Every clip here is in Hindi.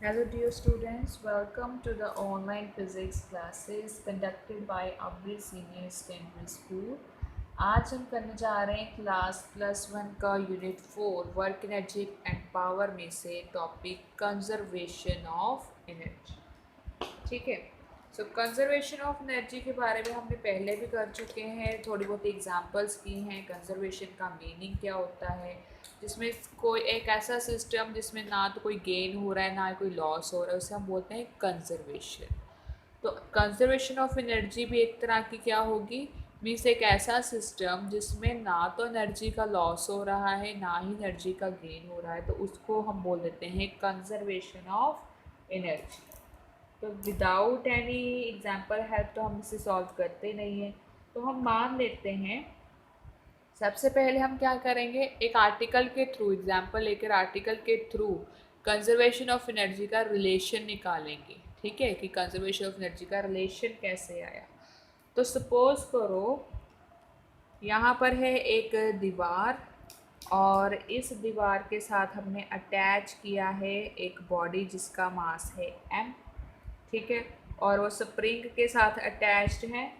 Hello dear students, welcome to the online physics classes conducted by Abri Senior Secondary School. आज हम करने जा रहे हैं क्लास +1 का unit 4 work energy and power में से टॉपिक कंजर्वेशन ऑफ एनर्जी। ठीक है। सो कंजर्वेशन ऑफ एनर्जी के बारे में हमने पहले भी कर चुके हैं, थोड़ी बहुत एग्जांपल्स की हैं। कंजर्वेशन का मीनिंग क्या होता है, जिसमें कोई एक ऐसा सिस्टम जिसमें ना तो कोई गेन हो रहा है ना कोई लॉस हो रहा है, उसे हम बोलते हैं कंजर्वेशन। तो कंजर्वेशन ऑफ एनर्जी भी एक तरह की क्या होगी, मीन्स एक ऐसा सिस्टम जिसमें ना तो एनर्जी का लॉस हो रहा है ना ही एनर्जी का गेन हो रहा है, तो उसको हम बोल देते हैं कंजर्वेशन ऑफ एनर्जी। तो विदाउट एनी एग्जाम्पल हेल्प तो हम इसे सॉल्व करते नहीं हैं। तो हम मान लेते हैं, सबसे पहले हम क्या करेंगे, एक आर्टिकल के थ्रू एग्जाम्पल लेकर आर्टिकल के थ्रू कंजर्वेशन ऑफ एनर्जी का रिलेशन निकालेंगे। ठीक है, कि कंजर्वेशन ऑफ एनर्जी का रिलेशन कैसे आया। तो सपोज करो यहाँ पर है एक दीवार और इस दीवार के साथ हमने अटैच किया है एक बॉडी जिसका मास है m। ठीक है, और वो स्प्रिंग के साथ अटैच्ड है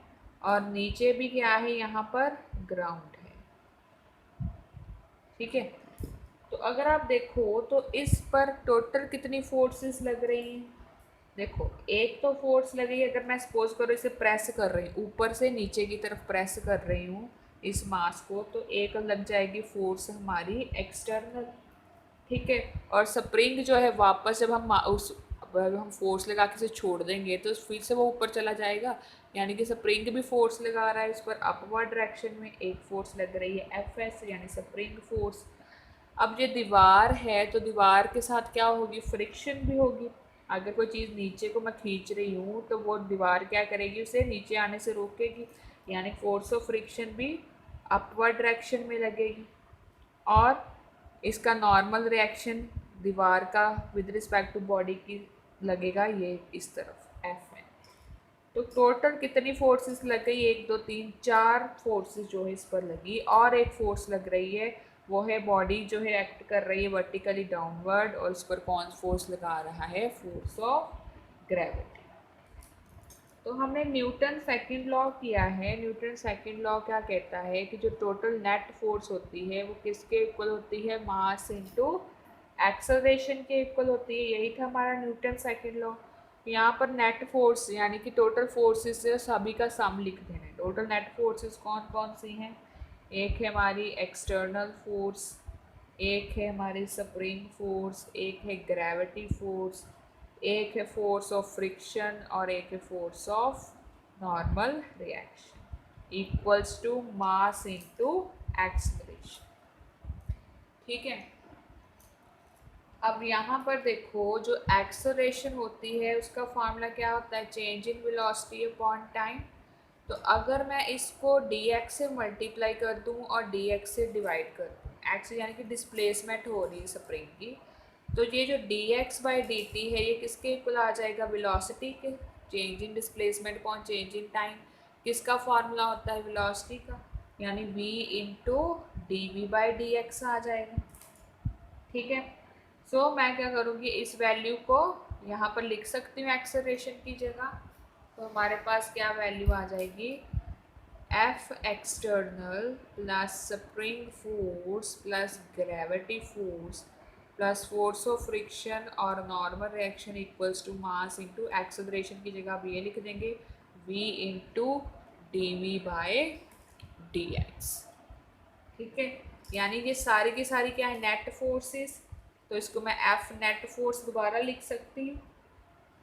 और नीचे भी क्या है, यहाँ पर ग्राउंड है। ठीक है, तो अगर आप देखो तो इस पर टोटल कितनी फोर्सेस लग रही हैं। देखो, एक तो फोर्स लगी, अगर मैं सपोज करो इसे प्रेस कर रही हूँ, ऊपर से नीचे की तरफ प्रेस कर रही हूँ इस मास को, तो एक लग जाएगी फोर्स हमारी एक्सटर्नल। ठीक है, और स्प्रिंग जो है वापस जब हम फोर्स लगा के इसे छोड़ देंगे तो फिर से वो ऊपर चला जाएगा, यानी कि स्प्रिंग भी फोर्स लगा रहा है इस पर अपवर्ड डायरेक्शन में, एक फोर्स लग रही है एफ एस यानी स्प्रिंग फोर्स। अब ये दीवार है तो दीवार के साथ क्या होगी, फ्रिक्शन भी होगी। अगर कोई चीज़ नीचे को मैं खींच रही हूँ तो वो दीवार क्या करेगी, उसे नीचे आने से रोकेगी, यानी फोर्स ऑफ फ्रिक्शन भी अपवर्ड डायरेक्शन में लगेगी। और इसका नॉर्मल रिएक्शन दीवार का विद रिस्पेक्ट टू बॉडी की लगेगा ये इस तरफ एफ में। तो टोटल कितनी फोर्सेस लग गई, 1 2 3 4 फोर्सेस जो है इस पर लगी, और एक फोर्स लग रही है, वो है बॉडी जो है एक्ट कर रही है वर्टिकली डाउनवर्ड, और इस पर कौन फोर्स लगा रहा है, फोर्स ऑफ ग्रेविटी। तो हमने न्यूटन सेकंड लॉ किया है। न्यूटन सेकंड लॉ क्या कहता है कि जो टोटल नेट फोर्स होती है वो किसके इक्वल होती है, मास इनटू एक्सेलरेशन के इक्वल होती है। यही था हमारा न्यूटन सेकंड लॉ। यहाँ पर नेट फोर्स यानी कि टोटल फोर्सेस से सभी का सम लिख देना है। टोटल नेट फोर्सेस कौन कौन सी हैं, एक है हमारी एक्सटर्नल फोर्स, एक है हमारी स्प्रिंग फोर्स, एक है ग्रेविटी फोर्स, एक है फोर्स ऑफ फ्रिक्शन और एक है force of normal reaction equals to mass into acceleration. ठीक है, अब यहाँ पर देखो जो एक्सेलरेशन होती है उसका फॉर्मूला क्या होता है, change in velocity upon time. तो अगर मैं इसको dx से मल्टीप्लाई कर दूँ और dx से डिवाइड कर दूँ, x यानी कि डिस्प्लेसमेंट हो रही है स्प्रिंग की, तो ये जो dx बाई dt है ये किसके इक्वल आ जाएगा, वेलोसिटी के, change in displacement upon change in time. किसका फॉर्मूला होता है, वेलोसिटी का, यानी v into D we by D x आ जाएगा। ठीक है, सो मैं क्या करूँगी, इस वैल्यू को यहाँ पर लिख सकती हूँ एक्सेलरेशन की जगह। तो हमारे पास क्या वैल्यू आ जाएगी, F external plus spring force plus gravity force plus force of friction और normal reaction equals to mass into acceleration की जगह आप ये लिख देंगे v into D v by d x. ठीक है, यानी ये सारी की सारी क्या है, नेट फोर्सेस। तो इसको मैं एफ नेट फोर्स दोबारा लिख सकती हूँ।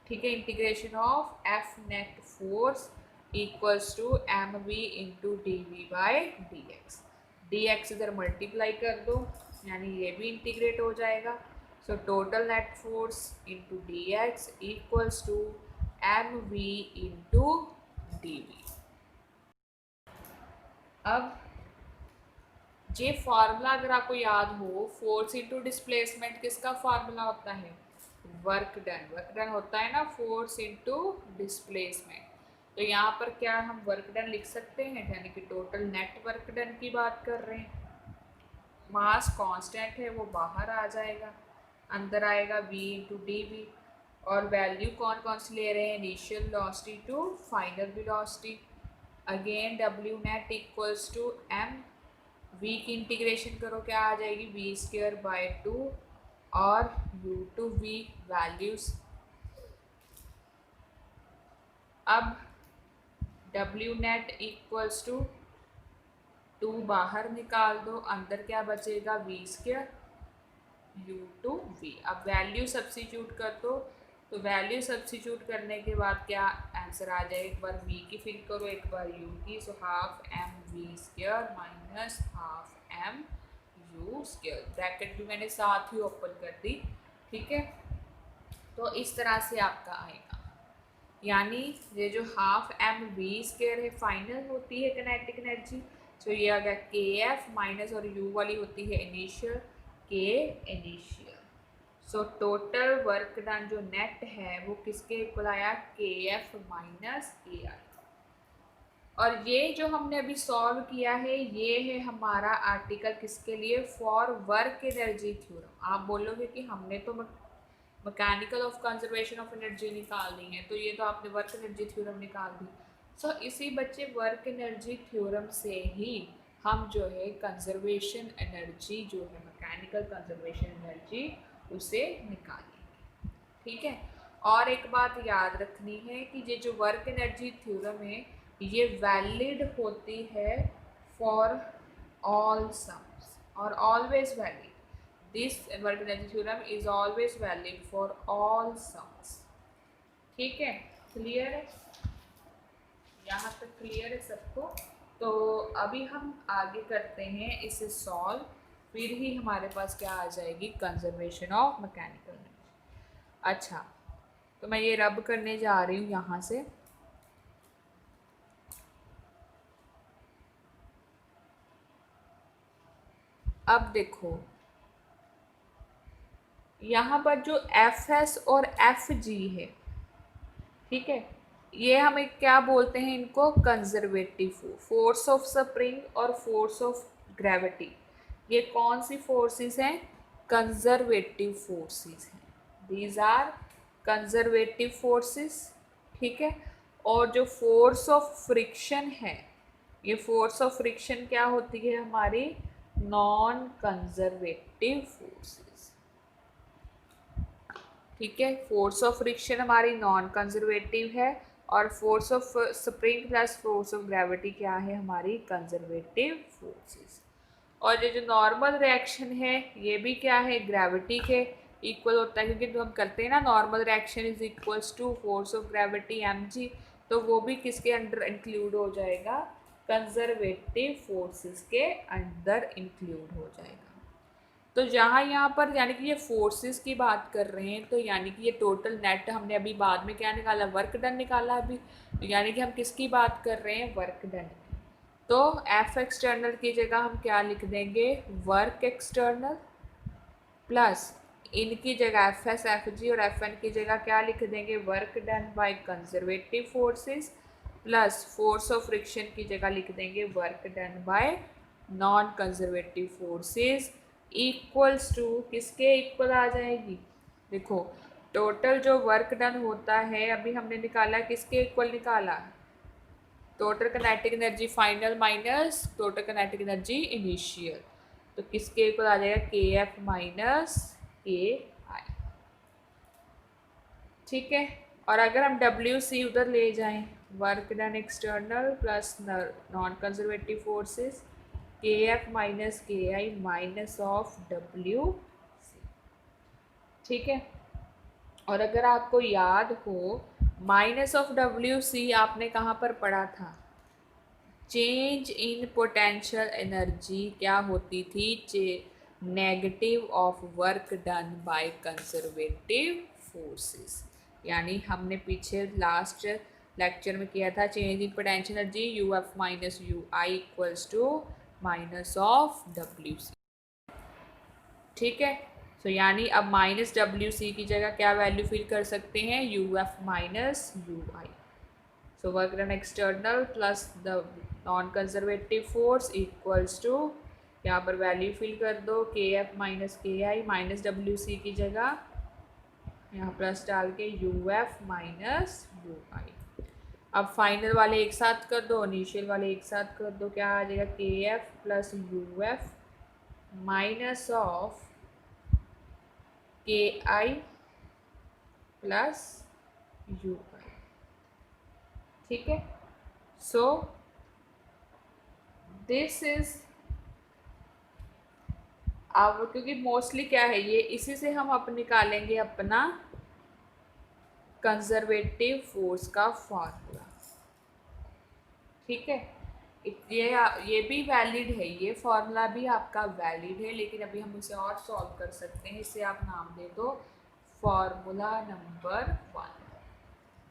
ठीक है, integration of F net force equals to M V into D we by D X. D X इधर मल्टीप्लाई कर दो, यानी ये भी इंटीग्रेट हो जाएगा। So total net force into D X equals to M V into D V. अब ये फार्मूला अगर आपको याद हो, फोर्स इंटू डिस्प्लेसमेंट किसका फार्मूला होता है, वर्क डन। वर्क डन होता है ना फोर्स इंटू डिस्प्लेसमेंट। तो यहाँ पर क्या हम वर्क डन लिख सकते हैं, यानी कि टोटल नेट वर्क डन की बात कर रहे हैं। मास कांस्टेंट है वो बाहर आ जाएगा, अंदर आएगा v इंटू डी वी। और वैल्यू कौन कौन सी ले रहे हैं, initial velocity to final velocity. Again W net equals to M, V की इंटीग्रेशन करो क्या आ जाएगी, वी स्क्वायर बाय 2 और यू टू वी वैल्यूज। अब डब्ल्यू नेट इक्वल्स टू 2 बाहर निकाल दो, अंदर क्या बचेगा, V square U to V. अब वैल्यू सब्स्टिट्यूट कर दो, तो वैल्यू सब्स्टिट्यूट करने के बाद क्या आंसर आ जाए, एक बार वी की फिल करो, एक बार यू की। So half M V square minus half M U square, bracket भी मैंने साथ ही ओपन कर दी। ठीक है, तो इस तरह से आपका आएगा, यानी ये जो हाफ एम वी स्क्वायर है फाइनल होती है काइनेटिक एनर्जी, तो ये आ गया के एफ माइनस, और यू वाली होती है इनिशियल, के initial. So total work done जो नेट है वो किसके इक्वल आया, के एफ माइनस के आई। और ये जो हमने अभी सॉल्व किया है ये है हमारा आर्टिकल किसके लिए, फॉर वर्क एनर्जी थ्योरम। आप बोलोगे कि हमने तो mechanical of conservation of energy निकाल दी है, तो ये तो आपने वर्क एनर्जी थ्योरम निकाल दी। सो इसी बच्चे वर्क एनर्जी थ्योरम से ही हम जो है कंजर्वेशन एनर्जी जो है मैकेनिकल कंजर्वेशन एनर्जी उसे निकालेंगे। ठीक है, और एक बात याद रखनी है कि ये जो वर्क एनर्जी थ्योरम है ये वैलिड होती है फॉर ऑल सम्स और always valid. This work energy theorem is always valid for all sums। ठीक है, क्लियर है, यहाँ तक क्लियर है सबको। तो अभी हम आगे करते हैं इसे सॉल्व, फिर ही हमारे पास क्या आ जाएगी, कंजर्वेशन ऑफ मैकेनिकल एनर्जी। अच्छा, तो मैं ये रब करने जा रही हूँ यहाँ से। अब देखो यहाँ पर जो एफ एस और एफ जी है, ठीक है, ये हमें क्या बोलते हैं, इनको कंजर्वेटिव फोर्स ऑफ स्प्रिंग और फोर्स ऑफ ग्रेविटी। ये कौन सी फोर्सेस हैं, कंजर्वेटिव फोर्सेस हैं, दीज आर कंजर्वेटिव फोर्सेस। ठीक है, और जो फोर्स ऑफ फ्रिक्शन है, ये फोर्स ऑफ फ्रिक्शन क्या होती है हमारी, नॉन कंजर्वेटिव फोर्सेस। ठीक है, फोर्स ऑफ फ्रिक्शन हमारी नॉन कंजर्वेटिव है, और force of spring plus force of gravity क्या है, हमारी कंजर्वेटिव फोर्सेस। और ये जो नॉर्मल रिएक्शन है ये भी क्या है, ग्रेविटी के इक्वल होता है, क्योंकि जो हम करते हैं ना normal reaction is equals to force of gravity M G, तो वो भी किसके अंडर इंक्लूड हो जाएगा, कंजर्वेटिव फोर्सेस के अंदर इंक्लूड हो जाएगा। तो जहाँ यहाँ पर यानी कि ये फोर्सेस की बात कर रहे हैं, तो यानी कि ये टोटल नेट हमने अभी बाद में क्या निकाला, वर्क डन निकाला अभी, यानी कि हम किसकी बात कर रहे हैं, वर्क डन। तो एफ एक्सटर्नल की जगह हम क्या लिख देंगे, वर्क एक्सटर्नल, प्लस इनकी जगह एफ एस एफ जी और एफ एन की जगह क्या लिख देंगे, work done by conservative forces, plus force of friction की जगह लिख देंगे work done by non conservative forces, equals to किसके इक्वल आ जाएगी, देखो टोटल जो वर्क डन होता है अभी हमने निकाला किसके इक्वल निकाला, total kinetic energy final minus total kinetic energy initial, तो किसके इक्वल आ जाएगा, के एफ माइनस के आई। ठीक है, और अगर हम डब्ल्यू सी उधर ले जाएं, work done external plus non conservative forces, के एफ माइनस के I minus of W C. ठीक है, और अगर आपको याद हो माइनस ऑफ डब्ल्यू सी आपने कहाँ पर पढ़ा था, चेंज इन पोटेंशियल एनर्जी क्या होती थी, negative of work done by conservative forces. यानी हमने पीछे लास्ट लेक्चर में किया था, change in potential energy U F minus U I equals to minus of W C. ठीक है, तो यानी अब माइनस डब्ल्यू सी की जगह क्या वैल्यू फिल कर सकते हैं, U F minus U I. So work done external plus the non conservative force equals to, यहाँ पर वैल्यू फिल कर दो, के एफ माइनस के आई माइनस डब्ल्यू सी की जगह यहाँ प्लस डाल के यू एफ माइनस यू आई। अब फाइनल वाले एक साथ कर दो, इनिशियल वाले एक साथ कर दो, क्या आ जाएगा के F plus U F minus of के आई प्लस यू आई। ठीक है, सो दिस इज, अब क्योंकि मोस्टली क्या है ये, इसी से हम निकालेंगे अपना कंजर्वेटिव फोर्स का फॉर्मूला। ठीक है, ये भी वैलिड है, ये फॉर्मूला भी आपका वैलिड है, लेकिन अभी हम इसे और सॉल्व कर सकते हैं। इसे आप नाम दे दो फॉर्मूला नंबर 1।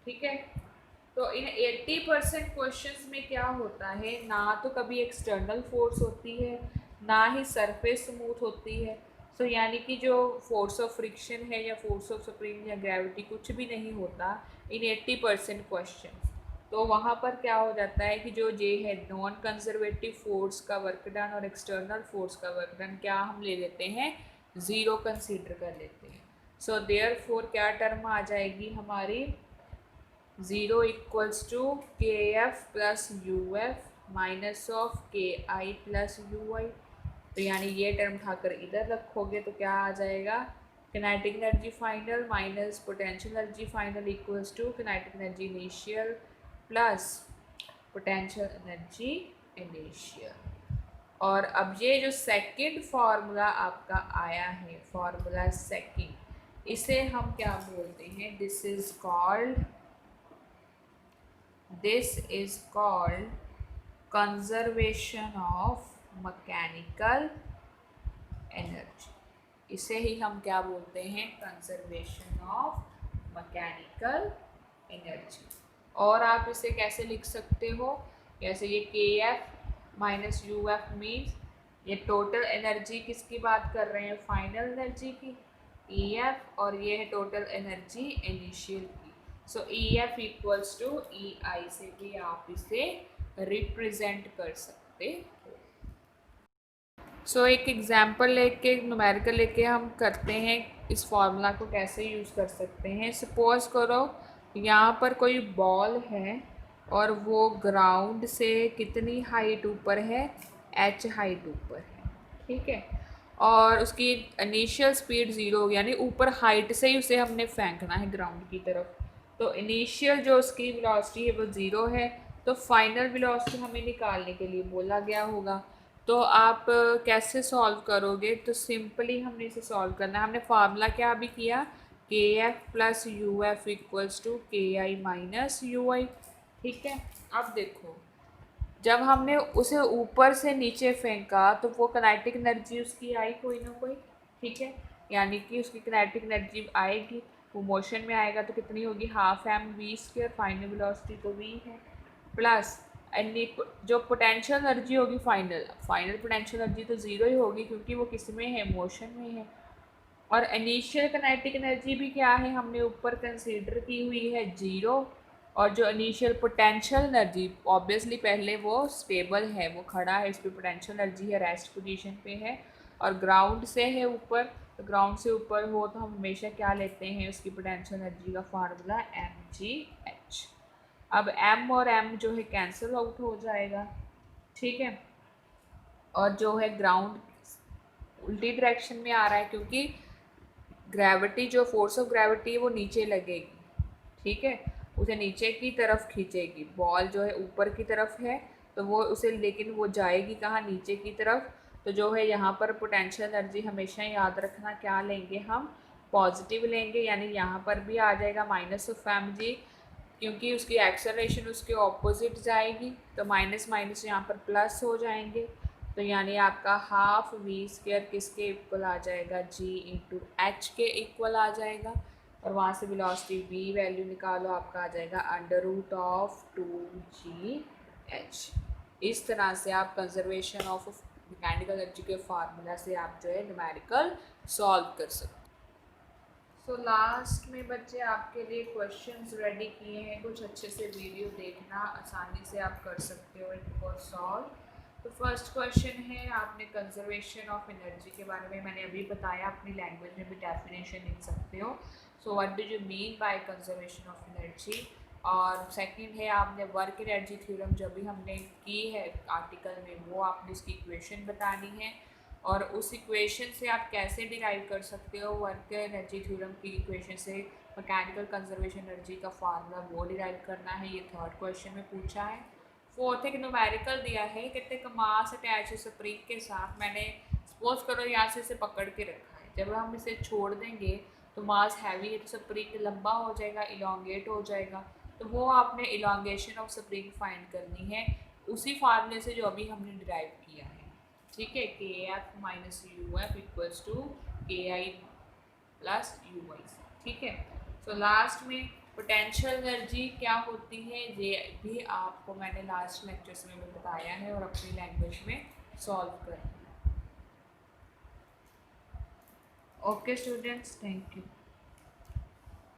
ठीक है, तो इन 80% क्वेश्चंस में क्या होता है, ना तो कभी एक्सटर्नल फोर्स होती है, ना ही सरफेस स्मूथ होती है। सो यानी कि जो फोर्स ऑफ फ्रिक्शन है या फोर्स ऑफ स्प्रिंग या ग्रेविटी कुछ भी नहीं होता इन 80% क्वेश्चन। तो वहाँ पर क्या हो जाता है कि जो जे है नॉन कंजर्वेटिव फोर्स का वर्क डन और एक्सटर्नल फोर्स का वर्क डन क्या हम ले लेते हैं, ज़ीरो कंसीडर कर लेते हैं। सो देयरफॉर क्या टर्म आ जाएगी हमारी, 0 इक्वल्स टू के F plus U F minus of के आई प्लस यू आई। तो यानी ये टर्म उठाकर इधर रखोगे तो क्या आ जाएगा, kinetic energy final minus potential energy final equals to kinetic energy initial plus potential energy initial. और अब ये जो सेकंड फार्मूला आपका आया है, फार्मूला सेकंड, इसे हम क्या बोलते हैं, this is called conservation of mechanical energy. इसे ही हम क्या बोलते हैं, कंजर्वेशन ऑफ मैकेनिकल एनर्जी। और आप इसे कैसे लिख सकते हो, जैसे ये के F minus U F means ये टोटल एनर्जी किसकी बात कर रहे हैं, फाइनल एनर्जी की, ई एफ, और ये है टोटल एनर्जी इनिशियल की। सो ई एफ इक्वल्स टू ई आई से भी आप इसे रिप्रेजेंट कर सकते हो। सो एक एग्जाम्पल लेके, न्यूमेरिकल लेके हम करते हैं इस फॉर्मूला को कैसे यूज़ कर सकते हैं। सपोज करो यहाँ पर कोई बॉल है और वो ग्राउंड से कितनी हाइट ऊपर है, h हाइट ऊपर है। ठीक है, और उसकी इनिशियल स्पीड 0 होगी, यानी ऊपर हाइट से ही उसे हमने फेंकना है ग्राउंड की तरफ। तो इनिशियल जो उसकी वेलोसिटी है वो 0 है, तो फाइनल वेलोसिटी हमें निकालने के लिए बोला गया होगा। तो आप कैसे सॉल्व करोगे, तो सिंपली हमने इसे सॉल्व करना है। हमने फार्मूला क्या अभी किया, K F plus U F equals to K I minus U आई। ठीक है, अब देखो जब हमने उसे ऊपर से नीचे फेंका तो वो काइनेटिक एनर्जी उसकी आई कोई ना कोई। ठीक है, यानी कि उसकी काइनेटिक एनर्जी आएगी, वो मोशन में आएगा तो कितनी होगी, half M V square, final velocity तो वी है, प्लस जो पोटेंशियल एनर्जी होगी फाइनल पोटेंशियल एनर्जी तो ज़ीरो ही होगी क्योंकि वो किस में है, मोशन में है। और इनिशियल काइनेटिक एनर्जी भी क्या है, हमने ऊपर कंसीडर की हुई है 0। और जो इनिशियल पोटेंशियल एनर्जी ऑब्वियसली पहले वो स्टेबल है, वो खड़ा है, इस पर पोटेंशियल एनर्जी है, रेस्ट पोजीशन पे है, और ग्राउंड से है ऊपर। तो ग्राउंड से ऊपर हो तो हम हमेशा क्या लेते हैं, उसकी पोटेंशियल एनर्जी का फार्मूला mgh। अब m और m जो है कैंसिल आउट हो जाएगा। ठीक है, और जो है ग्राउंड उल्टी डायरेक्शन में आ रहा है क्योंकि ग्रेविटी, जो फोर्स ऑफ ग्रेविटी है वो नीचे लगेगी। ठीक है, उसे नीचे की तरफ खींचेगी, बॉल जो है ऊपर की तरफ है तो वो उसे, लेकिन वो जाएगी कहाँ, नीचे की तरफ। तो जो है यहाँ पर पोटेंशियल एनर्जी हमेशा याद रखना क्या लेंगे हम, पॉजिटिव लेंगे, यानी यहाँ पर भी आ जाएगा माइनस ऑफ एम जी, क्योंकि उसकी एक्सेलरेशन उसके ऑपोजिट जाएगी, तो माइनस माइनस यहाँ पर प्लस हो जाएंगे। तो यानी आपका हाफ वी स्क्वायर किसके इक्वल आ जाएगा, जी इंटू एच के इक्वल आ जाएगा। और वहाँ से वेलोसिटी वी वैल्यू निकालो, आपका आ जाएगा √2gh। इस तरह से आप कंजर्वेशन ऑफ मैकेनिकल एनर्जी के फार्मूला से आप जो है न्यूमेरिकल सॉल्व कर सकते। सो लास्ट में बच्चे आपके लिए क्वेश्चंस रेडी किए हैं, कुछ अच्छे से वीडियो देखना, आसानी से आप कर सकते हो इनको सॉल्व। तो फर्स्ट क्वेश्चन है, आपने कंजर्वेशन ऑफ एनर्जी के बारे में मैंने अभी बताया, अपनी लैंग्वेज में भी डेफिनेशन लिख सकते हो। So what do you mean by conservation of energy. और सेकंड है, आपने वर्क एनर्जी थ्योरम जो भी हमने की है आर्टिकल में, वो आपने इसकी इक्वेशन बतानी है, और उस इक्वेशन से आप कैसे डिराइव कर सकते हो वर्क एनर्जी थ्योरम की इक्वेशन से मैकेनिकल कंजर्वेशन एनर्जी का फार्मूला, वो डिराइव करना है। ये थर्ड क्वेश्चन में पूछा है। फोर्थ एक न्यूमेरिकल दिया है, कहते हैं मास अटैच है स्प्रिंग के साथ। मैंने सपोज करो यहाँ से इसे पकड़ के रखा है, जब हम इसे छोड़ देंगे तो मास हैवी है, तो स्प्रिंग लंबा हो जाएगा, इलोंगेट हो जाएगा। तो वो आपने इलोंगेशन ऑफ स्प्रिंग फाइंड करनी है उसी फार्मूले से जो अभी हमने डिराइव किया है। ठीक है, K F minus U F equals to K I plus U Y. ठीक है। सो लास्ट में पोटेंशियल एनर्जी क्या होती है ये भी आपको मैंने लास्ट लेक्चर्स में भी बताया है, और अपनी लैंग्वेज में सॉल्व करना है। Okay students, thank you.